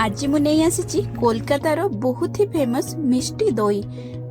आज मु नहीं आसी कोलकातार बहुत ही फेमस मिष्टी दई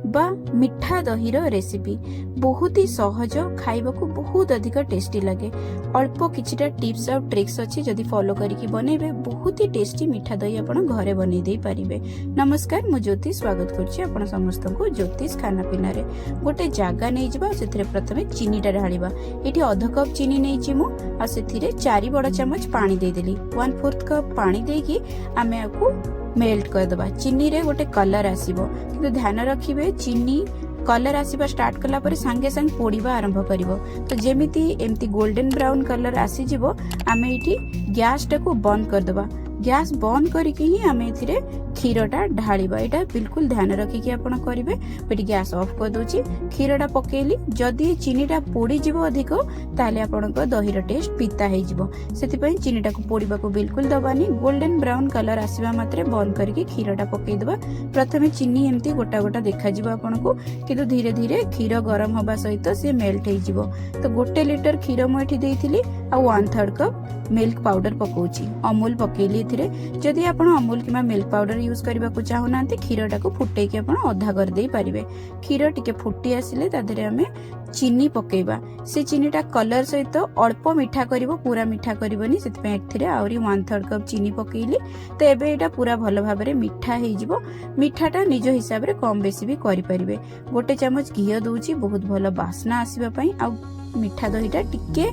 बा मिठा दही रेसिपी। बहुत ही सहज, खाइबा को बहुत अधिक टेस्टी लगे। अल्प किछिटा टिप्स और ट्रिक्स अच्छी, जदि फॉलो करके बनइबे बहुत ही टेस्टी मिठा दही आपण घरे बनै दे पारिबे। नमस्कार, मु ज्योति स्वागत करछि आपण समस्त को ज्योतिष खाना पीना रे। गोटे जागा नै जिबा, सेथिरे प्रथमे चीनीटा ढालिबा। एठी आधा कप चीनी नै छिमु आ सेथिरे 4 बड़ चम्मच पानी दे देली। 1/4 कप पानी देकी आमे आकु मेल्ट कर दबा। चीनी रे गोटे कलर आसीबो, किंतु ध्यान रखिबे चीनी कलर आसीबा स्टार्ट कला पर संगे संग पोड़ीबा आरंभ करिवो। तो जेमिति एमती गोल्डन ब्राउन कलर आसी जिवो, आमे इठी गैस टाको बंद कर दबा। गैस बंद करके ही आमे इथिरे क्षीरटा ढालिबा। एटा बिल्कुल ध्यान रखिकी आपण करिवे। बेटी गैस ऑफ कर दोची, क्षीरटा पकेली। जदि चीनीटा पोड़ी जिवो अधिक, ताले आपणक दहीर टेस्ट पिता हे जिवो। सेति पई चीनीटा को पोड़ीबा को बिल्कुल दबानी। गोल्डन ब्राउन कलर आसीबा मात्रे बंद करके क्षीरटा पकेई दबा। प्रथमे चीनी एमती गोटा गोटा देखा जिवो आपणको, किंतु धीरे धीरे क्षीर गरम होबा सहित से मेल्ट हे जिवो। तो 1 लिटर क्षीर मु एठी देइथिली आ 1/3 कप मिल्क पाउडर पकोची। अमूल पकेली एथिरे। जदि आपण Amul keema milk powder use करबा को चाहू नांती, क्षीरटा को फुटै के आपण अधा कर देई परिबे। क्षीर टिके फुटी आसिले तादरे हमें चीनी पकेइबा। से चीनीटा कलर सहित अल्प मीठा करिवो, पूरा मीठा करिवोनी। सेति पे एथिरे आउरी 1/3 कप चीनी पकेइली। तो एबे एटा पूरा भलो भाबरे मीठा हे जिवो। मीठाटा निज हिसाब रे कम बेसी भी करि परिबे। 1 चम्मच घी दोउची बहुत भलो बास्ना आसीबा पई। आ मीठा दहीटा टिके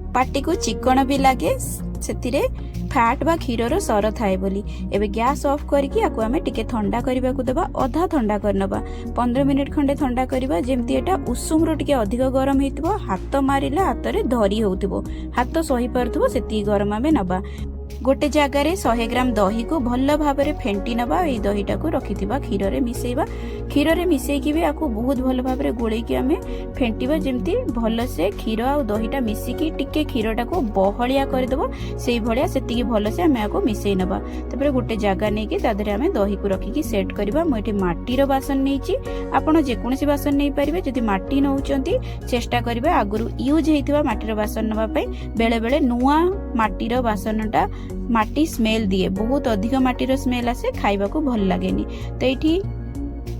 पाटी को चिकन भी लगे, सेतिरे फैट बा क्षीर सर थाए बोली। एबे गैस ऑफ करके आकु आमे टिके ठंडा करबा को देबा। आधा ठंडा करनबा, 15 मिनिट खंडे ठंडा करबा। जेमती एटा उषुम रो टिके अधिक गरम हेतिबो, हाथ मारिले हाथ रे धरी होउतिबो, हाथ सही परथबो, सेती गरम आमे नबा। गोटे जगार 100 ग्राम दही को भल भाव में फेंटी नबा। ये दहीटा को रखिथिबा क्षीर रे मिसेइबा। क्षीर रे मिसेइकी भी आकु बहुत भल भाव में गोळेकी आमे फेंटीबा, जेमती भल से क्षीर आ दहीटा मिसिकी टिके क्षीरटा को बहलिया कर देबो। सेही भलिया सेतिकी भल से आमे आको मिसेइ नबा। तबरे गोटे जगा नेकी तादरे आमे दही को रखिकी सेट करबा। मु एठी माटीर बासन नेइची, आपण जे कोनसी बासन नै परिबे। जदि माटी नउचंती चेष्टा करबे आगुरु यूज हेइथिबा माटीर बासन नबा पई। बेले बेले नुआ माटीर बासनटा माटी स्मेल दिए, बहुत अधिक माटीर स्मेल आसे, खाइबा को भल लागेनी। तो एठी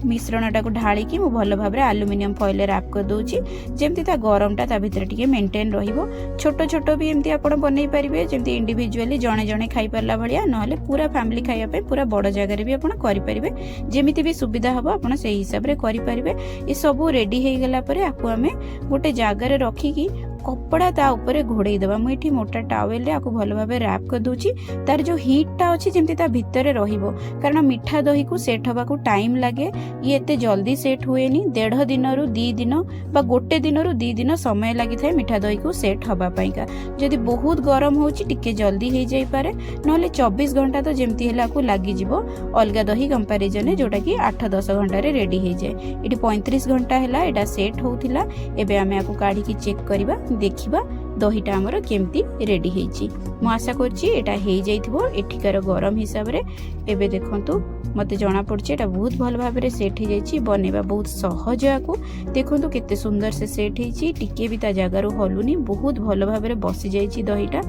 मिश्रणटा को ढाळिकी मु भल भाबरे एल्युमिनियम फॉइल रैप कर दोची, जेमती ता गरमटा ता भितर टिके मेंटेन रहिबो। छोटो छोटो भी एमती आपण बनै परिबे, जेमती इंडिविजुअली जणे जणे खाइ परला भलिया, नहले पूरा फैमिली खाइया पे पूरा बड़ जगह रे भी आपण करि परिबे। जेमिति भी सुविधा हबो आपण सेही हिसाब रे करि परिबे। ए सब रेडी हे गेला परे आकु हमें गोटे जगह रे रखिकी कपड़ा ता ऊपर घोड़े देबा। मु एठी मोटा टॉवेल रे आकु भलो भाबे रैप कर दोची। तार जो हीट टा अछि जेमती ता भितर रहिबो, कारण मीठा दही को सेट हबा को टाइम लागे। ये एते जल्दी सेट हुएनी। 1.5 दिन रु 2 दिन बा गोटे दिन रु 2 दिन समय लागि थाए मीठा दही को सेट हबा पई का। जदि बहुत गरम होची टिके जल्दी हे जाई पारे, नहले 24 घंटा तो जेमती हेला को लागि जिवो अलगा दही कंपैरिजन ने, जोटा कि 8-10 घंटा रे रेडी हे जाए। एठी 35 घंटा हेला एटा सेट होउथिला। एबे आमे आकु काढी की चेक करबा, देखिबा दहीटा हमर केमती रेडी हेची। मु आशा करछि एटा हे जाइथिबो एठिकार गरम हिसाब रे। एबे देखंतु मते जाना पड़छि एटा बहुत भल भाव रे सेट हे जाइछि। बनेबा बहुत सहज। आकु देखंतु केते सुंदर से सेट हेछि, टिके भी ता जगारु हलुनी, बहुत भल भाव रे बसी जाइछि दहीटा।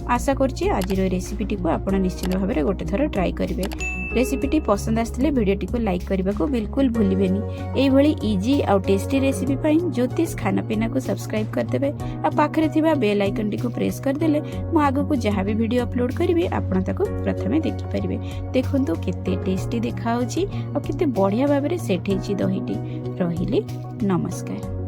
आशा करछि आजिर रेसिपीटी को आपण निश्चित भाव में गोटे थर ट्राई करेंगे। रेसिपीटी पसंद आसले भिडियोटी को लाइक करने को बिल्कुल भूलिबेनी। एई भली इजी आउ टेस्टी रेसिपी पाई ज्योतिष खाना पीना को सब्सक्राइब करदेबे। आ पाखरे थिबा बेल आइकन टी को प्रेस करदेले मु आगो को जहाँ भी वीडियो अपलोड करिवे आपण ताको प्रथमे देखि परिबे। देखंतु केते टेस्टी देखा होछि आ केते बढ़िया भाबरे सेट हेछि दहीटी। रहिली नमस्कार।